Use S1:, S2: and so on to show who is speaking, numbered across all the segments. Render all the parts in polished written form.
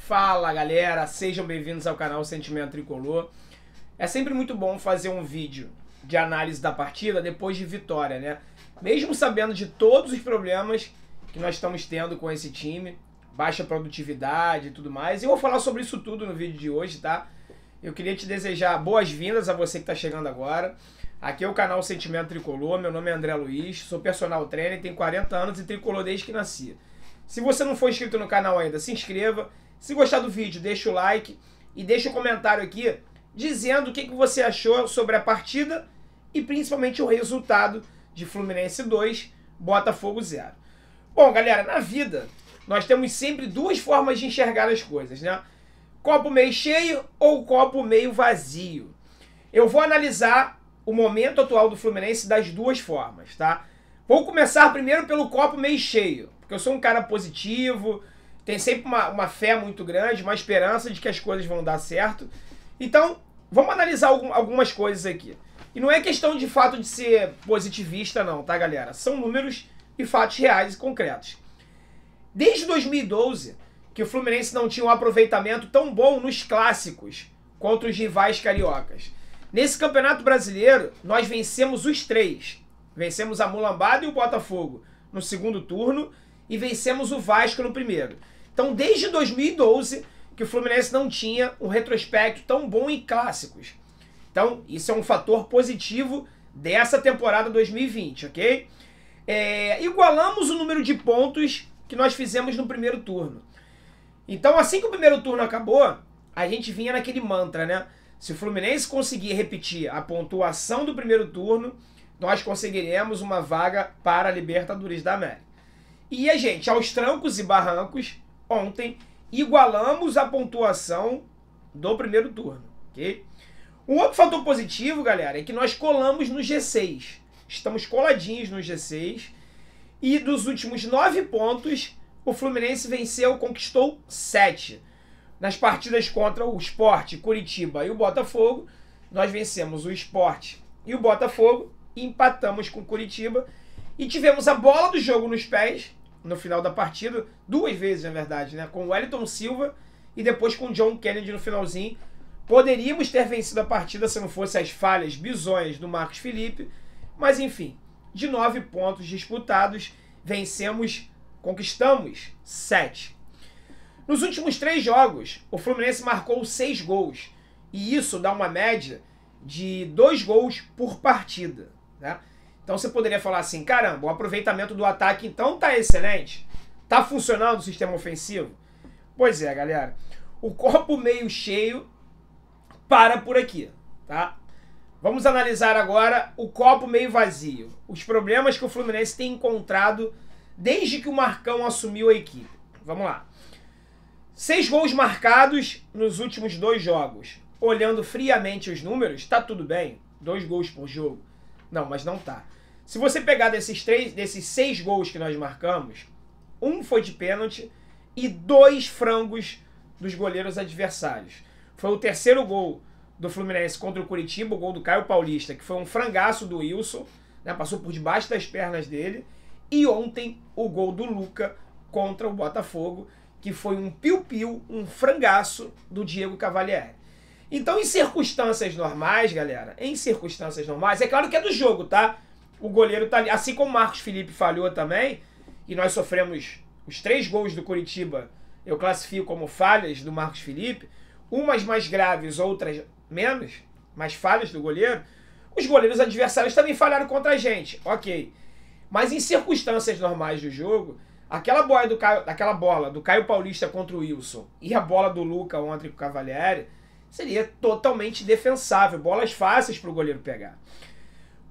S1: Fala galera, sejam bem-vindos ao canal Sentimento Tricolor. É sempre muito bom fazer um vídeo de análise da partida depois de vitória, né? Mesmo sabendo de todos os problemas que nós estamos tendo com esse time, baixa produtividade e tudo mais. E eu vou falar sobre isso tudo no vídeo de hoje, tá? Eu queria te desejar boas-vindas a você que está chegando agora. Aqui é o canal Sentimento Tricolor, meu nome é André Luiz, sou personal trainer, tenho 40 anos e tricolor desde que nasci. Se você não for inscrito no canal ainda, se inscreva. Se gostar do vídeo, deixa o like e deixa um comentário aqui dizendo o que você achou sobre a partida e principalmente o resultado de Fluminense 2, Botafogo 0. Bom, galera, na vida nós temos sempre duas formas de enxergar as coisas, né? Copo meio cheio ou copo meio vazio. Eu vou analisar o momento atual do Fluminense das duas formas, tá? Vou começar primeiro pelo copo meio cheio, porque eu sou um cara positivo, tem sempre uma fé muito grande, uma esperança de que as coisas vão dar certo. Então, vamos analisar algumas coisas aqui. E não é questão de fato de ser positivista não, tá galera? São números e fatos reais e concretos. Desde 2012, que o Fluminense não tinha um aproveitamento tão bom nos clássicos contra os rivais cariocas. Nesse Campeonato Brasileiro, nós vencemos os três. Vencemos a Mulambada e o Botafogo no segundo turno e vencemos o Vasco no primeiro. Então, desde 2012, que o Fluminense não tinha um retrospecto tão bom em clássicos. Então, isso é um fator positivo dessa temporada 2020, ok? Igualamos o número de pontos que nós fizemos no primeiro turno. Então, assim que o primeiro turno acabou, a gente vinha naquele mantra, né? Se o Fluminense conseguir repetir a pontuação do primeiro turno, nós conseguiremos uma vaga para a Libertadores da América. E a gente, aos trancos e barrancos, ontem, igualamos a pontuação do primeiro turno, ok? Um outro fator positivo, galera, é que nós colamos no G6. Estamos coladinhos no G6. E dos últimos 9 pontos, o Fluminense venceu, conquistou 7. Nas partidas contra o Sport, Curitiba e o Botafogo, nós vencemos o Sport e o Botafogo, e empatamos com o Curitiba. E tivemos a bola do jogo nos pés, no final da partida, 2 vezes na verdade, né? Com o Wellington Silva e depois com o John Kennedy no finalzinho. Poderíamos ter vencido a partida se não fosse as falhas bizonhas do Marcos Felipe, mas enfim, de 9 pontos disputados, conquistamos 7. Nos últimos 3 jogos, o Fluminense marcou 6 gols, e isso dá uma média de 2 gols por partida, né? Então você poderia falar assim, caramba, o aproveitamento do ataque então tá excelente, tá funcionando o sistema ofensivo? Pois é, galera, o copo meio cheio para por aqui, tá? Vamos analisar agora o copo meio vazio, os problemas que o Fluminense tem encontrado desde que o Marcão assumiu a equipe. Vamos lá. 6 gols marcados nos últimos 2 jogos. Olhando friamente os números, tá tudo bem, 2 gols por jogo. Não, mas não tá. Se você pegar desses 6 gols que nós marcamos, 1 foi de pênalti e 2 frangos dos goleiros adversários. Foi o terceiro gol do Fluminense contra o Curitiba, o gol do Caio Paulista, que foi um frangaço do Wilson, né, passou por debaixo das pernas dele. E ontem o gol do Luca contra o Botafogo, que foi um piu-piu, um frangaço do Diego Cavalieri. Então, em circunstâncias normais, galera, é claro que é do jogo, tá? O goleiro tá ali, assim como o Marcos Felipe falhou também, e nós sofremos os 3 gols do Curitiba, eu classifico como falhas do Marcos Felipe, umas mais graves, outras menos, mas falhas do goleiro, os goleiros adversários também falharam contra a gente, ok. Mas em circunstâncias normais do jogo, aquela bola do Caio Paulista contra o Wilson e a bola do Luca ontem com o Cavalieri, seria totalmente defensável, bolas fáceis para o goleiro pegar.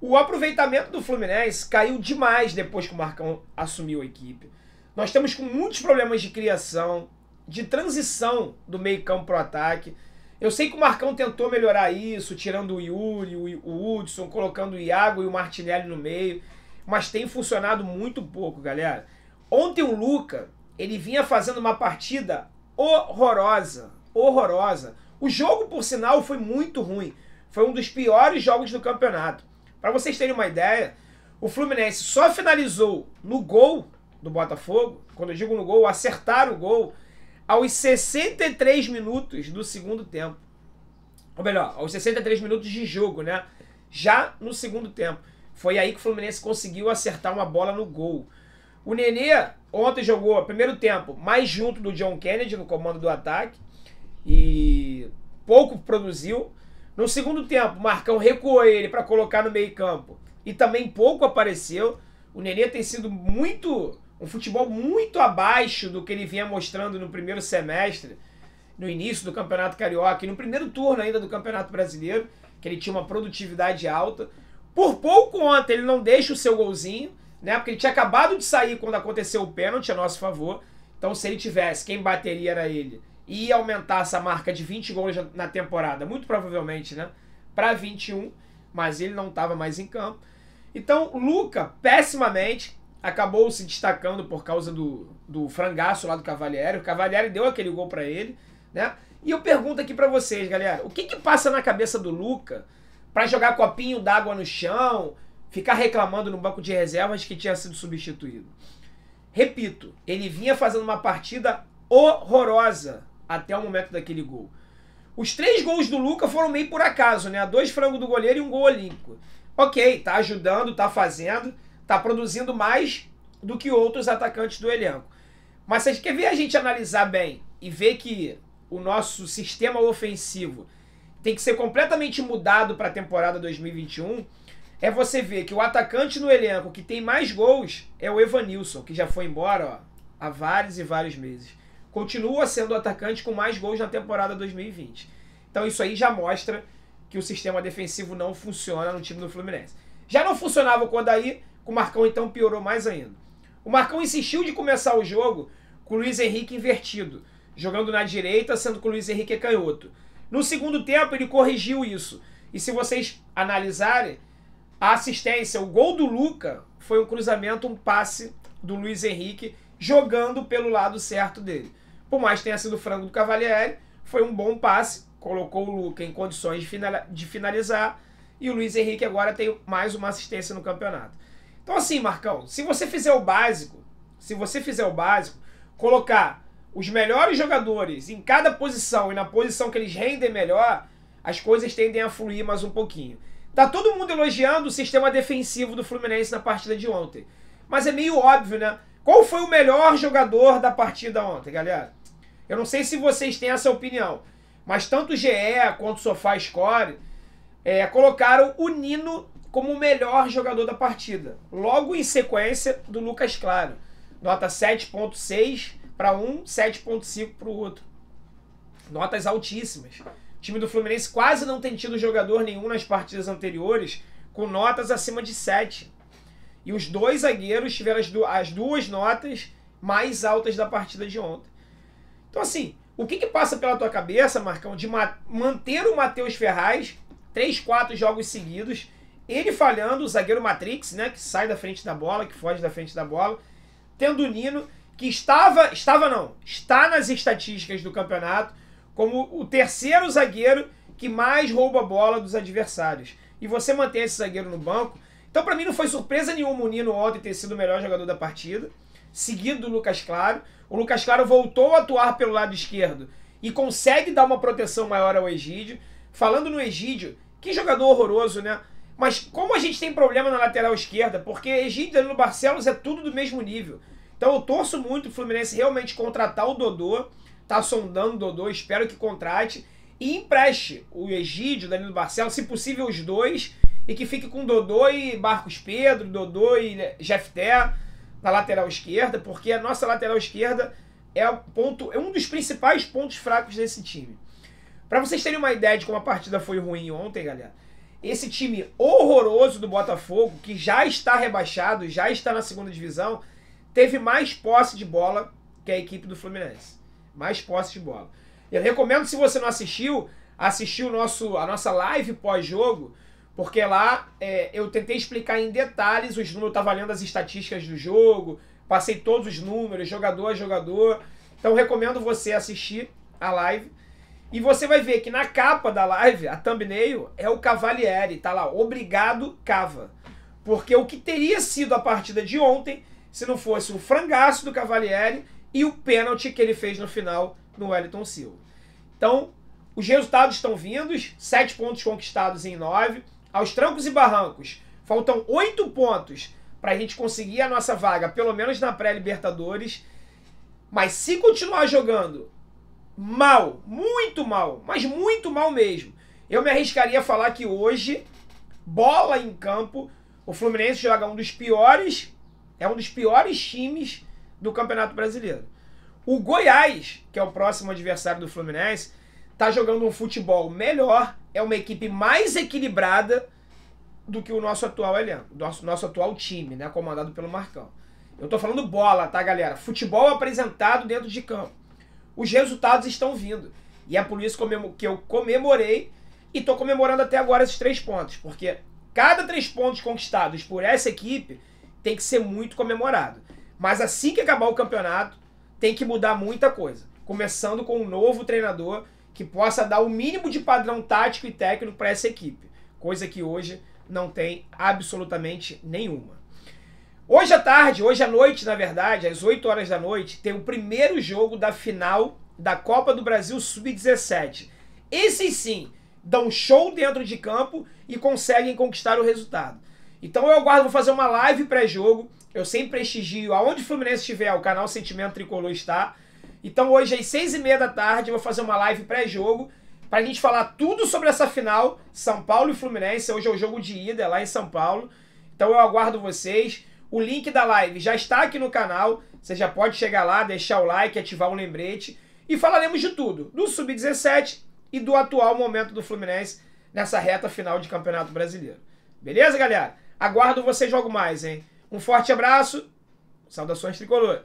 S1: O aproveitamento do Fluminense caiu demais depois que o Marcão assumiu a equipe. Nós estamos com muitos problemas de criação, de transição do meio campo para o ataque. Eu sei que o Marcão tentou melhorar isso, tirando o Yuri, o Hudson, colocando o Iago e o Martinelli no meio, mas tem funcionado muito pouco, galera. Ontem o Luca, ele vinha fazendo uma partida horrorosa, horrorosa. O jogo, por sinal, foi muito ruim. Foi um dos piores jogos do campeonato. Para vocês terem uma ideia, o Fluminense só finalizou no gol do Botafogo, quando eu digo no gol, acertar o gol, aos 63 minutos do segundo tempo. Ou melhor, aos 63 minutos de jogo, né? Já no segundo tempo. Foi aí que o Fluminense conseguiu acertar uma bola no gol. O Nenê ontem jogou primeiro tempo mais junto do John Kennedy no comando do ataque e pouco produziu. No segundo tempo, o Marcão recuou ele para colocar no meio campo e também pouco apareceu. O Nenê tem sido um futebol muito abaixo do que ele vinha mostrando no primeiro semestre, no início do Campeonato Carioca e no primeiro turno ainda do Campeonato Brasileiro, que ele tinha uma produtividade alta. Por pouco ontem ele não deixa o seu golzinho, né? Porque ele tinha acabado de sair quando aconteceu o pênalti a nosso favor. Então, se ele tivesse, quem bateria era ele. E ia aumentar essa marca de 20 gols na temporada, muito provavelmente, né? Para 21, mas ele não estava mais em campo. Então, o Luca, pessimamente, acabou se destacando por causa do frangaço lá do Cavalieri. O Cavalieri deu aquele gol para ele, né? E eu pergunto aqui para vocês, galera, o que passa na cabeça do Luca para jogar copinho d'água no chão, ficar reclamando no banco de reservas que tinha sido substituído? Repito, ele vinha fazendo uma partida horrorosa até o momento daquele gol. Os 3 gols do Luca foram meio por acaso, né? 2 frangos do goleiro e um gol olímpico. Ok, tá ajudando, tá fazendo, tá produzindo mais do que outros atacantes do elenco. Mas se quer ver a gente analisar bem e ver que o nosso sistema ofensivo tem que ser completamente mudado para a temporada 2021, é você ver que o atacante no elenco que tem mais gols é o Evanilson, que já foi embora, ó, há vários e vários meses. Continua sendo o atacante com mais gols na temporada 2020. Então isso aí já mostra que o sistema defensivo não funciona no time do Fluminense. Já não funcionava com o Odair, com o Marcão então piorou mais ainda. O Marcão insistiu de começar o jogo com o Luiz Henrique invertido, jogando na direita, sendo que o Luiz Henrique é canhoto. No segundo tempo ele corrigiu isso. E se vocês analisarem, a assistência, o gol do Luca foi um cruzamento, um passe do Luiz Henrique jogando pelo lado certo dele. Por mais que tenha sido o frango do Cavalieri, foi um bom passe, colocou o Luca em condições de finalizar e o Luiz Henrique agora tem mais uma assistência no campeonato. Então assim, Marcão, se você fizer o básico, colocar os melhores jogadores em cada posição e na posição que eles rendem melhor, as coisas tendem a fluir mais um pouquinho. Tá todo mundo elogiando o sistema defensivo do Fluminense na partida de ontem. Mas é meio óbvio, né? Qual foi o melhor jogador da partida ontem, galera? Eu não sei se vocês têm essa opinião, mas tanto o GE quanto o SofaScore colocaram o Nino como o melhor jogador da partida. Logo em sequência do Lucas Claro. Nota 7.6 para um, 7.5 para o outro. Notas altíssimas. O time do Fluminense quase não tem tido jogador nenhum nas partidas anteriores com notas acima de 7. E os 2 zagueiros tiveram as duas notas mais altas da partida de ontem. Então assim, o que passa pela tua cabeça, Marcão, de manter o Matheus Ferraz 3, 4 jogos seguidos, ele falhando, o zagueiro Matrix, né, que sai da frente da bola, que foge da frente da bola, tendo o Nino, que está nas estatísticas do campeonato como o terceiro zagueiro que mais rouba a bola dos adversários. E você mantém esse zagueiro no banco. Então, para mim, não foi surpresa nenhuma o Nino ontem ter sido o melhor jogador da partida, seguido do Lucas Claro. O Lucas Claro voltou a atuar pelo lado esquerdo e consegue dar uma proteção maior ao Egídio. Falando no Egídio, que jogador horroroso, né? Mas como a gente tem problema na lateral esquerda, porque Egídio e Danilo Barcelos é tudo do mesmo nível. Então eu torço muito o Fluminense realmente contratar o Dodô, tá sondando o Dodô, espero que contrate, e empreste o Egídio, Danilo Barcelos, se possível os 2, e que fique com Dodô e Marcos Pedro, Dodô e Jefté na lateral esquerda, porque a nossa lateral esquerda é um dos principais pontos fracos desse time. Para vocês terem uma ideia de como a partida foi ruim ontem, galera, esse time horroroso do Botafogo, que já está rebaixado, já está na segunda divisão, teve mais posse de bola que a equipe do Fluminense. Mais posse de bola. Eu recomendo, se você não assistiu, assistir a nossa live pós-jogo, porque lá eu tentei explicar em detalhes os números, eu estava lendo as estatísticas do jogo, passei todos os números, jogador a jogador. Então recomendo você assistir a live. E você vai ver que na capa da live, a thumbnail, é o Cavalieri. Tá lá, obrigado, Cava. Porque o que teria sido a partida de ontem, se não fosse o frangaço do Cavalieri e o pênalti que ele fez no final no Wellington Silva. Então, os resultados estão vindos, 7 pontos conquistados em 9. Aos trancos e barrancos, faltam 8 pontos para a gente conseguir a nossa vaga, pelo menos na pré-Libertadores. Mas se continuar jogando mal, muito mal, mas muito mal mesmo, eu me arriscaria a falar que hoje, bola em campo, o Fluminense joga um dos piores times do Campeonato Brasileiro. O Goiás, que é o próximo adversário do Fluminense, tá jogando um futebol melhor, é uma equipe mais equilibrada do que o nosso atual elenco, nosso atual time, né, comandado pelo Marcão. Eu tô falando bola, tá, galera? Futebol apresentado dentro de campo. Os resultados estão vindo. E é por isso que eu comemorei e tô comemorando até agora esses 3 pontos, porque cada 3 pontos conquistados por essa equipe tem que ser muito comemorado. Mas assim que acabar o campeonato, tem que mudar muita coisa. Começando com um novo treinador que possa dar o mínimo de padrão tático e técnico para essa equipe. Coisa que hoje não tem absolutamente nenhuma. Hoje à tarde, hoje à noite, na verdade, às 8 horas da noite, tem o primeiro jogo da final da Copa do Brasil Sub-17. Esses sim dão show dentro de campo e conseguem conquistar o resultado. Então eu aguardo, vou fazer uma live pré-jogo. Eu sempre prestigio, aonde o Fluminense estiver, o canal Sentimento Tricolor está. Então hoje às 6h30 da tarde eu vou fazer uma live pré-jogo para a gente falar tudo sobre essa final, São Paulo e Fluminense. Hoje é o jogo de ida, é lá em São Paulo. Então eu aguardo vocês. O link da live já está aqui no canal. Você já pode chegar lá, deixar o like, ativar o lembrete. E falaremos de tudo, do Sub-17 e do atual momento do Fluminense nessa reta final de Campeonato Brasileiro. Beleza, galera? Aguardo vocês logo mais, hein? Um forte abraço. Saudações tricolores.